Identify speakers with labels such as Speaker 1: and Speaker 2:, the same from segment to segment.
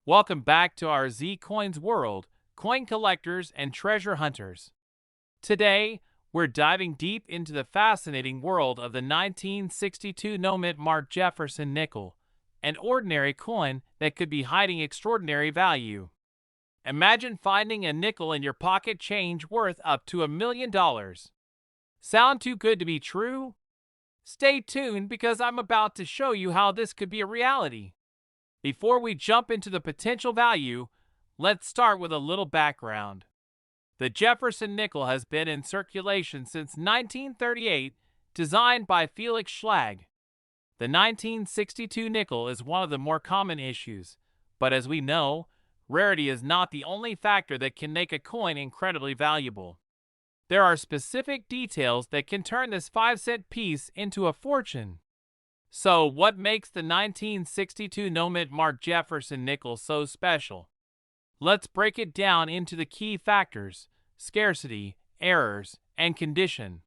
Speaker 1: Welcome back to our Z Coins world, coin collectors and treasure hunters. Today, we're diving deep into the fascinating world of the 1962 no-mint marked Jefferson nickel, an ordinary coin that could be hiding extraordinary value. Imagine finding a nickel in your pocket change worth up to $1 million. Sound too good to be true? Stay tuned because I'm about to show you how this could be a reality. Before we jump into the potential value, let's start with a little background. The Jefferson nickel has been in circulation since 1938, designed by Felix Schlag. The 1962 nickel is one of the more common issues, but as we know, rarity is not the only factor that can make a coin incredibly valuable. There are specific details that can turn this 5-cent piece into a fortune. So, what makes the 1962 no-mint marked Jefferson nickel so special? Let's break it down into the key factors: scarcity, errors, and condition.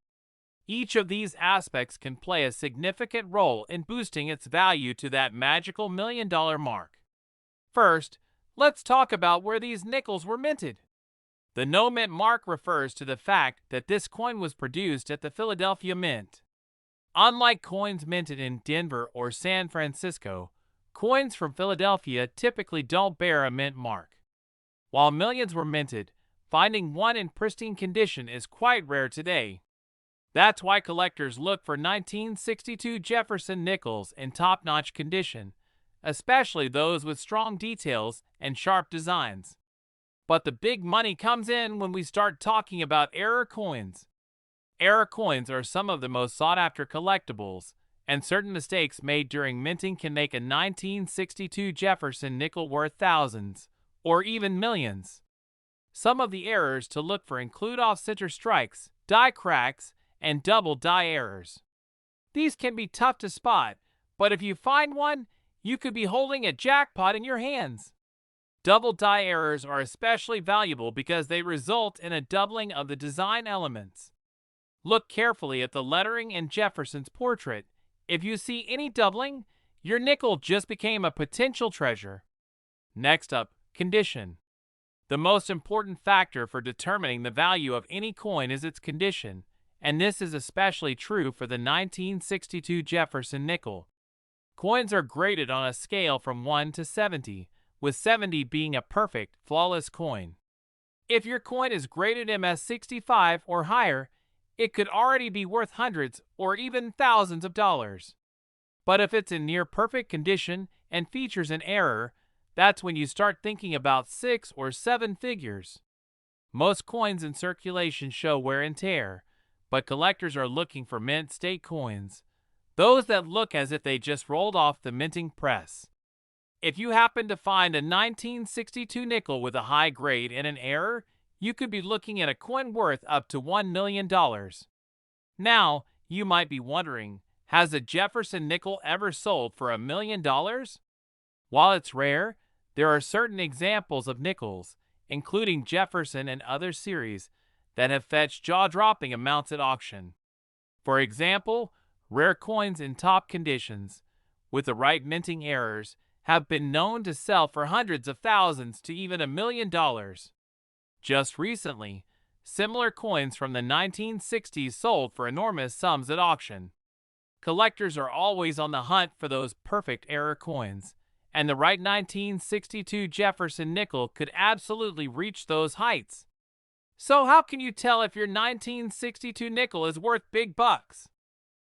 Speaker 1: Each of these aspects can play a significant role in boosting its value to that magical $1 million mark. First, let's talk about where these nickels were minted. The no-mint mark refers to the fact that this coin was produced at the Philadelphia Mint. Unlike coins minted in Denver or San Francisco, coins from Philadelphia typically don't bear a mint mark. While millions were minted, finding one in pristine condition is quite rare today. That's why collectors look for 1962 Jefferson nickels in top-notch condition, especially those with strong details and sharp designs. But the big money comes in when we start talking about error coins. Error coins are some of the most sought-after collectibles, and certain mistakes made during minting can make a 1962 Jefferson nickel worth thousands, or even millions. Some of the errors to look for include off-center strikes, die cracks, and double die errors. These can be tough to spot, but if you find one, you could be holding a jackpot in your hands. Double die errors are especially valuable because they result in a doubling of the design elements. Look carefully at the lettering in Jefferson's portrait. If you see any doubling, your nickel just became a potential treasure. Next up, condition. The most important factor for determining the value of any coin is its condition, and this is especially true for the 1962 Jefferson nickel. Coins are graded on a scale from 1 to 70, with 70 being a perfect, flawless coin. If your coin is graded MS65 or higher, it could already be worth hundreds or even thousands of dollars. But if it's in near perfect condition and features an error, that's when you start thinking about 6 or 7 figures. Most coins in circulation show wear and tear, but collectors are looking for mint state coins, those that look as if they just rolled off the minting press. If you happen to find a 1962 nickel with a high grade and an error, you could be looking at a coin worth up to $1 million. Now, you might be wondering, has a Jefferson nickel ever sold for $1 million? While it's rare, there are certain examples of nickels, including Jefferson and other series, that have fetched jaw-dropping amounts at auction. For example, rare coins in top conditions, with the right minting errors, have been known to sell for hundreds of thousands to even $1 million. Just recently, similar coins from the 1960s sold for enormous sums at auction. Collectors are always on the hunt for those perfect error coins, and the right 1962 Jefferson nickel could absolutely reach those heights. So how can you tell if your 1962 nickel is worth big bucks?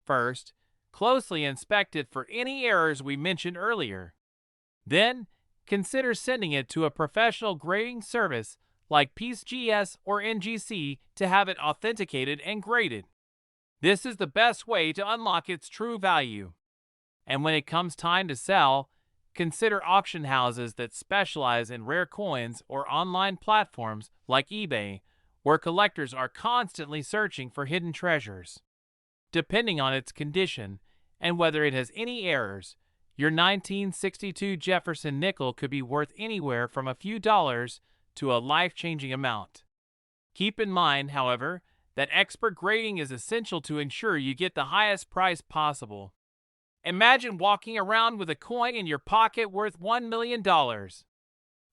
Speaker 1: First, closely inspect it for any errors we mentioned earlier. Then, consider sending it to a professional grading service like PCGS or NGC to have it authenticated and graded. This is the best way to unlock its true value. And when it comes time to sell, consider auction houses that specialize in rare coins or online platforms like eBay, where collectors are constantly searching for hidden treasures. Depending on its condition and whether it has any errors, your 1962 Jefferson nickel could be worth anywhere from a few dollars to a life-changing amount. Keep in mind, however, that expert grading is essential to ensure you get the highest price possible. Imagine walking around with a coin in your pocket worth $1 million.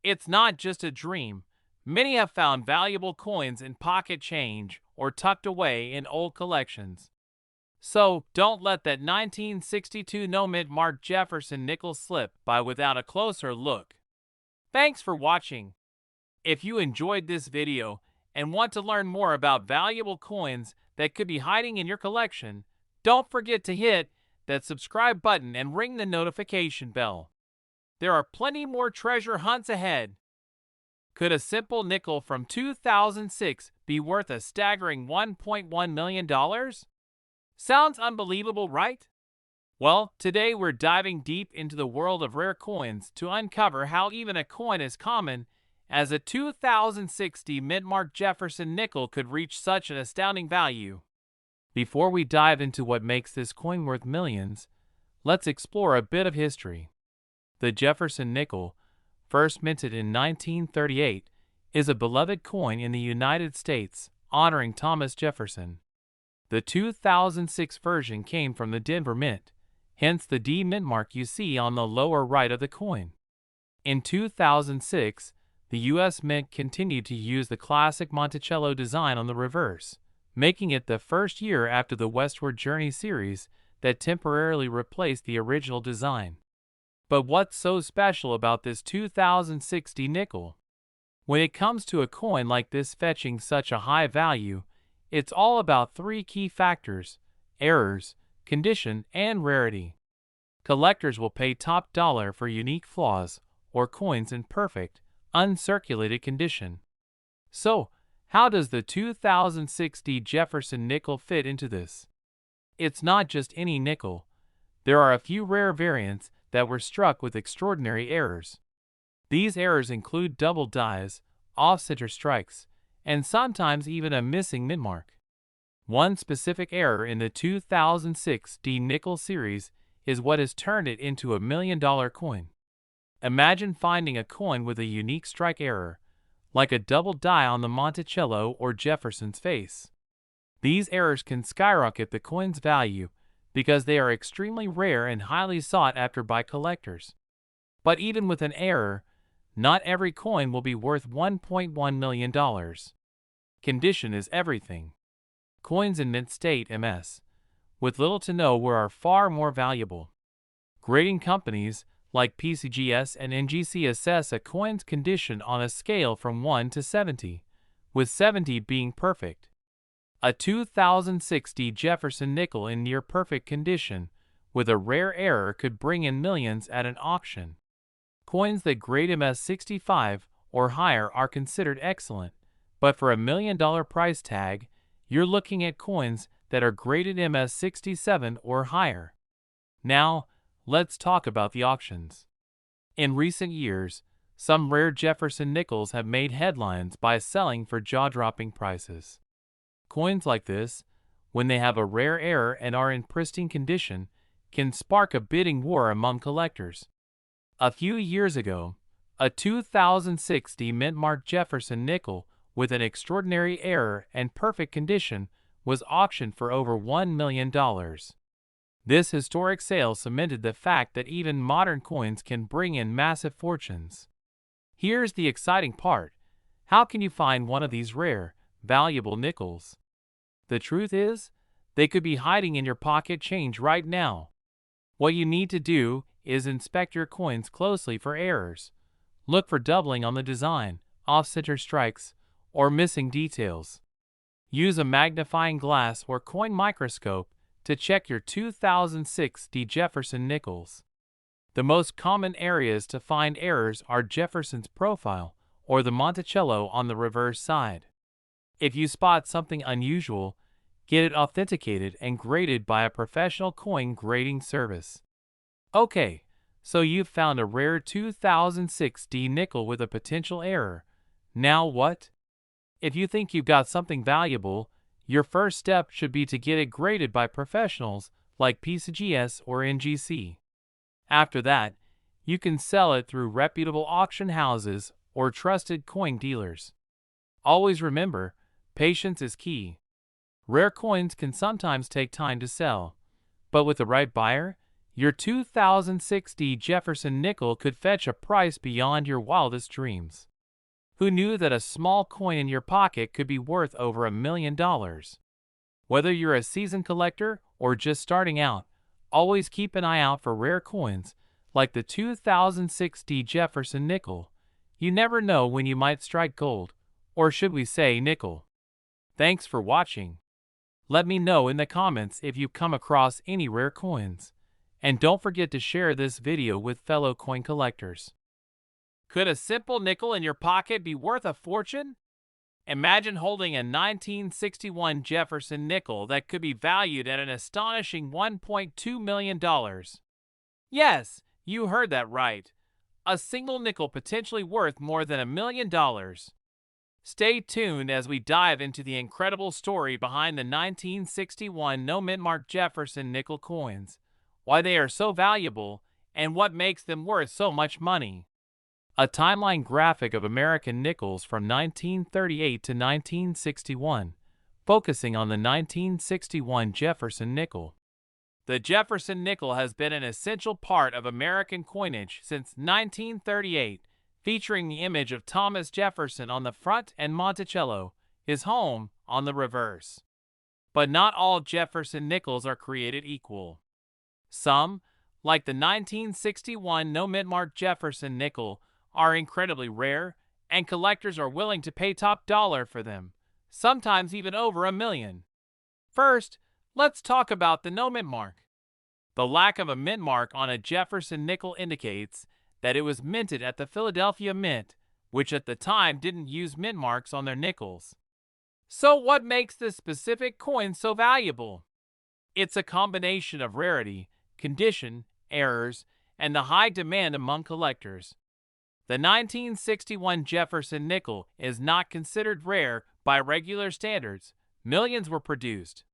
Speaker 1: It's not just a dream. Many have found valuable coins in pocket change or tucked away in old collections. So don't let that 1962 no-mint marked Jefferson nickel slip by without a closer look. Thanks for watching. If you enjoyed this video and want to learn more about valuable coins that could be hiding in your collection, don't forget to hit that subscribe button and ring the notification bell. There are plenty more treasure hunts ahead. Could a simple nickel from 2006 be worth a staggering $1.1 million? Sounds unbelievable, right? Well, today we're diving deep into the world of rare coins to uncover how even a coin as common as a 2060 mint-marked Jefferson nickel could reach such an astounding value. Before we dive into what makes this coin worth millions, let's explore a bit of history. The Jefferson nickel, first minted in 1938, is a beloved coin in the United States, honoring Thomas Jefferson. The 2006 version came from the Denver Mint, hence the D mint mark you see on the lower right of the coin. In 2006, the U.S. Mint continued to use the classic Monticello design on the reverse, making it the first year after the Westward Journey series that temporarily replaced the original design. But what's so special about this 2060 nickel? When it comes to a coin like this fetching such a high value, it's all about three key factors: errors, condition, and rarity. Collectors will pay top dollar for unique flaws or coins in perfect, uncirculated condition. So, how does the 2060 Jefferson nickel fit into this? It's not just any nickel. There are a few rare variants that were struck with extraordinary errors. These errors include double dies, off-center strikes, and sometimes even a missing mint mark. One specific error in the 2006 D nickel series is what has turned it into a $1 million coin. Imagine finding a coin with a unique strike error, like a double die on the Monticello or Jefferson's face. These errors can skyrocket the coin's value because they are extremely rare and highly sought after by collectors. But even with an error, not every coin will be worth $1.1 million. Condition is everything. Coins in mint state MS, with little to no wear, are far more valuable. Grading companies like PCGS and NGC assess a coin's condition on a scale from 1 to 70, with 70 being perfect. A 2060 Jefferson nickel in near-perfect condition with a rare error could bring in millions at an auction. Coins that grade MS 65 or higher are considered excellent, but for $1 million price tag, you're looking at coins that are graded MS 67 or higher. Now, let's talk about the auctions. In recent years, some rare Jefferson nickels have made headlines by selling for jaw-dropping prices. Coins like this, when they have a rare error and are in pristine condition, can spark a bidding war among collectors. A few years ago, a 2060 mint-marked Jefferson nickel with an extraordinary error and perfect condition was auctioned for over $1 million. This historic sale cemented the fact that even modern coins can bring in massive fortunes. Here's the exciting part. How can you find one of these rare, valuable nickels? The truth is, they could be hiding in your pocket change right now. What you need to do is inspect your coins closely for errors. Look for doubling on the design, off-center strikes, or missing details. Use a magnifying glass or coin microscope to check your 2060 Jefferson nickels. The most common areas to find errors are Jefferson's profile or the Monticello on the reverse side. If you spot something unusual, get it authenticated and graded by a professional coin grading service. Okay, so you've found a rare 2060 nickel with a potential error. Now what? If you think you've got something valuable, your first step should be to get it graded by professionals like PCGS or NGC. After that, you can sell it through reputable auction houses or trusted coin dealers. Always remember, patience is key. Rare coins can sometimes take time to sell, but with the right buyer, Your 2060 Jefferson nickel could fetch a price beyond your wildest dreams. Who knew that a small coin in your pocket could be worth over $1 million? Whether you're a seasoned collector or just starting out, always keep an eye out for rare coins like the 2060 Jefferson nickel. You never know when you might strike gold, or should we say nickel. Thanks for watching. Let me know in the comments if you come across any rare coins. And don't forget to share this video with fellow coin collectors. Could a simple nickel in your pocket be worth a fortune? Imagine holding a 1961 Jefferson nickel that could be valued at an astonishing $1.2 million. Yes, you heard that right. A single nickel potentially worth more than $1 million. Stay tuned as we dive into the incredible story behind the 1961 no-mint-mark Jefferson nickel coins, why they are so valuable, and what makes them worth so much money. A timeline graphic of American nickels from 1938 to 1961, focusing on the 1961 Jefferson nickel. The Jefferson nickel has been an essential part of American coinage since 1938, featuring the image of Thomas Jefferson on the front and Monticello, his home, on the reverse. But not all Jefferson nickels are created equal. Some, like the 1961 no-mint-mark Jefferson nickel, are incredibly rare, and collectors are willing to pay top dollar for them, sometimes even over $1 million. First, let's talk about the no-mint mark. The lack of a mint mark on a Jefferson nickel indicates that it was minted at the Philadelphia Mint, which at the time didn't use mint marks on their nickels. So what makes this specific coin so valuable? It's a combination of rarity, condition, errors, and the high demand among collectors. The 1961 Jefferson nickel is not considered rare by regular standards. Millions were produced.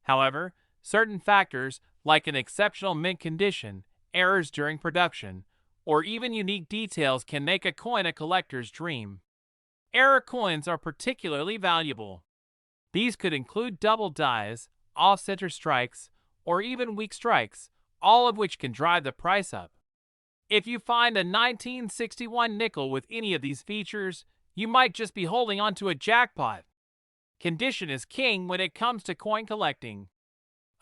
Speaker 1: However, certain factors like an exceptional mint condition, errors during production, or even unique details can make a coin a collector's dream. Error coins are particularly valuable. These could include double dies, off-center strikes, or even weak strikes, all of which can drive the price up. If you find a 1961 nickel with any of these features, you might just be holding onto a jackpot. Condition is king when it comes to coin collecting.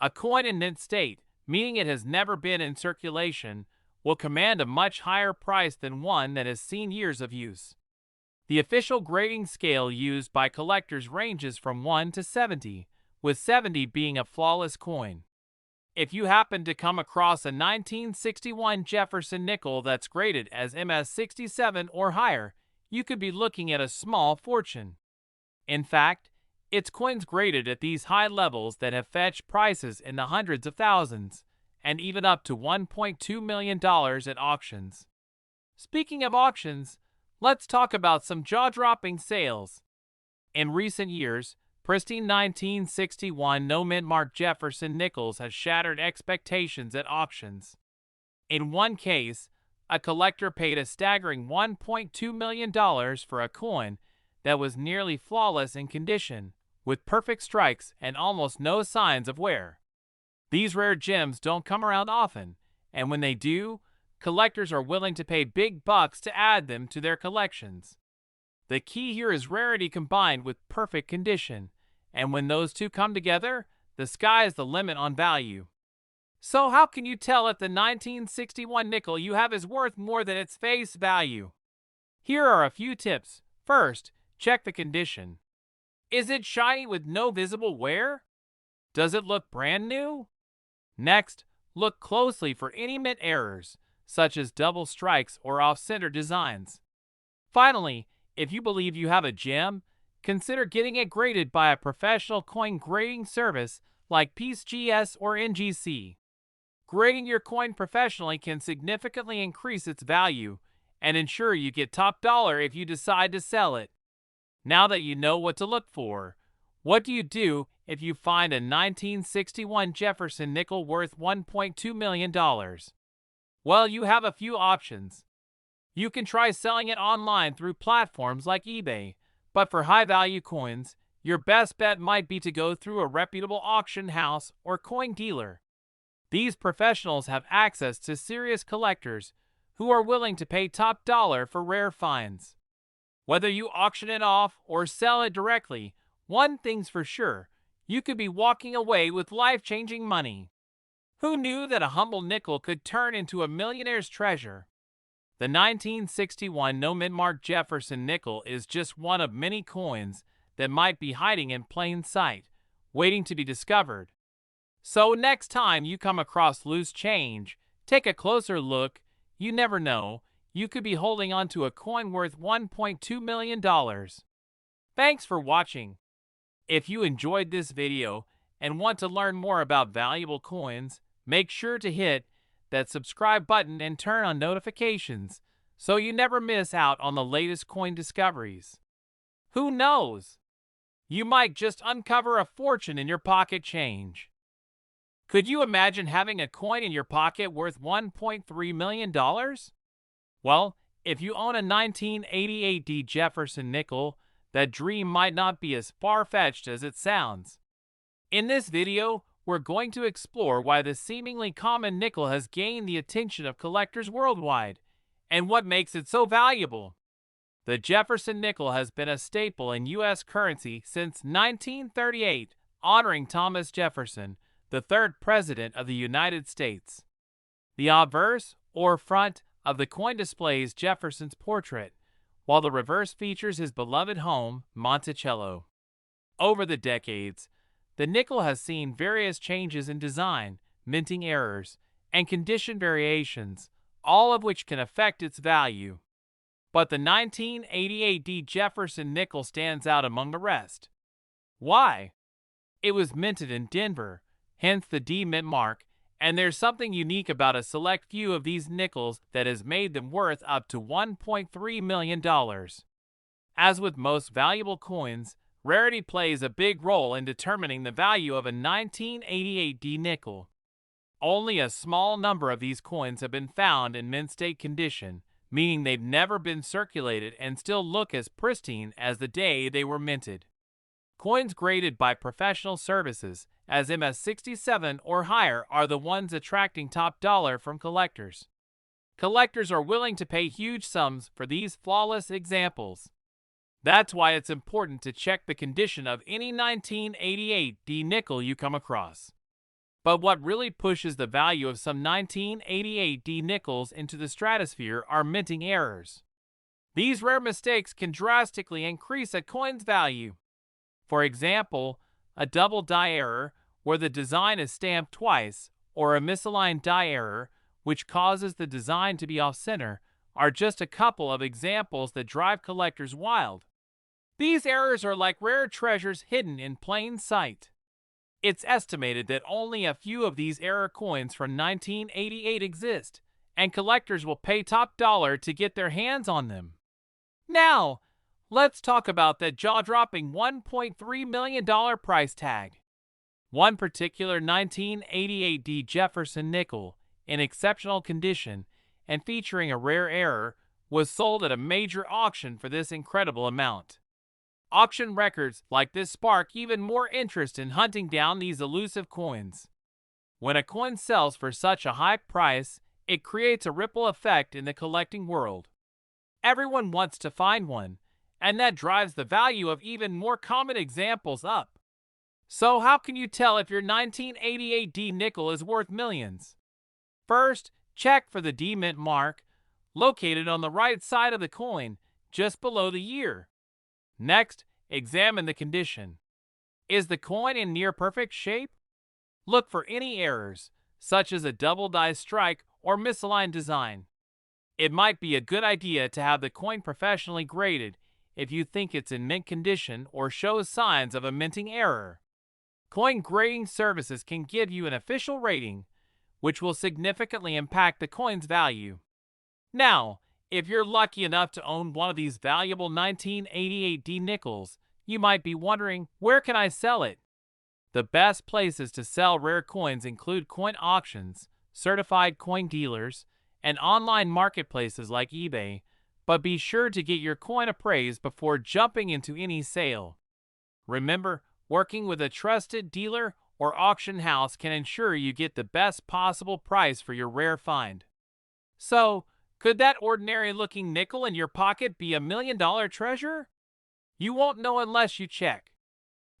Speaker 1: A coin in mint state, meaning it has never been in circulation, will command a much higher price than one that has seen years of use. The official grading scale used by collectors ranges from 1 to 70, with 70 being a flawless coin. If you happen to come across a 1961 Jefferson nickel that's graded as MS67 or higher, you could be looking at a small fortune. In fact, it's coins graded at these high levels that have fetched prices in the hundreds of thousands, and even up to $1.2 million at auctions. Speaking of auctions, let's talk about some jaw-dropping sales. In recent years, pristine 1961 no-mint-mark Jefferson nickels has shattered expectations at auctions. In one case, a collector paid a staggering $1.2 million for a coin that was nearly flawless in condition, with perfect strikes and almost no signs of wear. These rare gems don't come around often, and when they do, collectors are willing to pay big bucks to add them to their collections. The key here is rarity combined with perfect condition, and when those two come together, the sky is the limit on value. So how can you tell if the 1961 nickel you have is worth more than its face value? Here are a few tips. First, check the condition. Is it shiny with no visible wear? Does it look brand new? Next, look closely for any mint errors, such as double strikes or off-center designs. Finally, if you believe you have a gem, consider getting it graded by a professional coin grading service like PCGS or NGC. Grading your coin professionally can significantly increase its value and ensure you get top dollar if you decide to sell it. Now that you know what to look for, what do you do if you find a 1961 Jefferson nickel worth $1.2 million? Well, you have a few options. You can try selling it online through platforms like eBay, but for high-value coins, your best bet might be to go through a reputable auction house or coin dealer. These professionals have access to serious collectors who are willing to pay top dollar for rare finds. Whether you auction it off or sell it directly, one thing's for sure, you could be walking away with life-changing money. Who knew that a humble nickel could turn into a millionaire's treasure? The 1961 no-mint Jefferson nickel is just one of many coins that might be hiding in plain sight, waiting to be discovered. So next time you come across loose change, take a closer look. You never know, you could be holding onto a coin worth $1.2 million. Thanks for watching. If you enjoyed this video and want to learn more about valuable coins, make sure to hit that subscribe button and turn on notifications so you never miss out on the latest coin discoveries. Who knows? You might just uncover a fortune in your pocket change. Could you imagine having a coin in your pocket worth $1.3 million? Well, if you own a 1988 Jefferson nickel, that dream might not be as far-fetched as it sounds. In this video, we're going to explore why the seemingly common nickel has gained the attention of collectors worldwide, and what makes it so valuable. The Jefferson nickel has been a staple in U.S. currency since 1938, honoring Thomas Jefferson, the third President of the United States. The obverse, or front, of the coin displays Jefferson's portrait, while the reverse features his beloved home, Monticello. Over the decades, the nickel has seen various changes in design, minting errors, and condition variations, all of which can affect its value. But the 1988 Jefferson nickel stands out among the rest. Why? It was minted in Denver, hence the D mint mark, and there's something unique about a select few of these nickels that has made them worth up to $1.3 million. As with most valuable coins, rarity plays a big role in determining the value of a 1988 D nickel. Only a small number of these coins have been found in mint state condition, meaning they've never been circulated and still look as pristine as the day they were minted. Coins graded by professional services as MS67 or higher are the ones attracting top dollar from collectors. Collectors are willing to pay huge sums for these flawless examples. That's why it's important to check the condition of any 1988 D nickel you come across. But what really pushes the value of some 1988 D nickels into the stratosphere are minting errors. These rare mistakes can drastically increase a coin's value. For example, a double die error, where the design is stamped twice, or a misaligned die error, which causes the design to be off-center, are just a couple of examples that drive collectors wild. These errors are like rare treasures hidden in plain sight. It's estimated that only a few of these error coins from 1988 exist, and collectors will pay top dollar to get their hands on them. Now, let's talk about that jaw-dropping $1.3 million price tag. One particular 1988 D Jefferson nickel, in exceptional condition and featuring a rare error, was sold at a major auction for this incredible amount. Auction records like this spark even more interest in hunting down these elusive coins. When a coin sells for such a high price, it creates a ripple effect in the collecting world. Everyone wants to find one, and that drives the value of even more common examples up. So how can you tell if your 1988 D nickel is worth millions? First, check for the D mint mark, located on the right side of the coin, just below the year. Next, examine the condition. Is the coin in near-perfect shape? Look for any errors, such as a double die strike or misaligned design. It might be a good idea to have the coin professionally graded if you think it's in mint condition or shows signs of a minting error. Coin grading services can give you an official rating, which will significantly impact the coin's value. Now, if you're lucky enough to own one of these valuable 1988 D nickels, you might be wondering, where can I sell it? The best places to sell rare coins include coin auctions, certified coin dealers, and online marketplaces like eBay, but be sure to get your coin appraised before jumping into any sale. Remember, working with a trusted dealer or auction house can ensure you get the best possible price for your rare find. So, could that ordinary-looking nickel in your pocket be $1 million treasure? You won't know unless you check.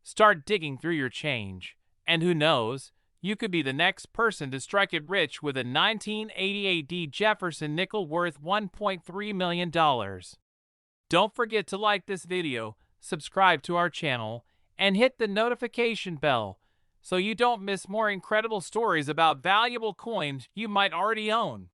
Speaker 1: Start digging through your change, and who knows, you could be the next person to strike it rich with a 1988 Jefferson nickel worth $1.3 million. Don't forget to like this video, subscribe to our channel, and hit the notification bell so you don't miss more incredible stories about valuable coins you might already own.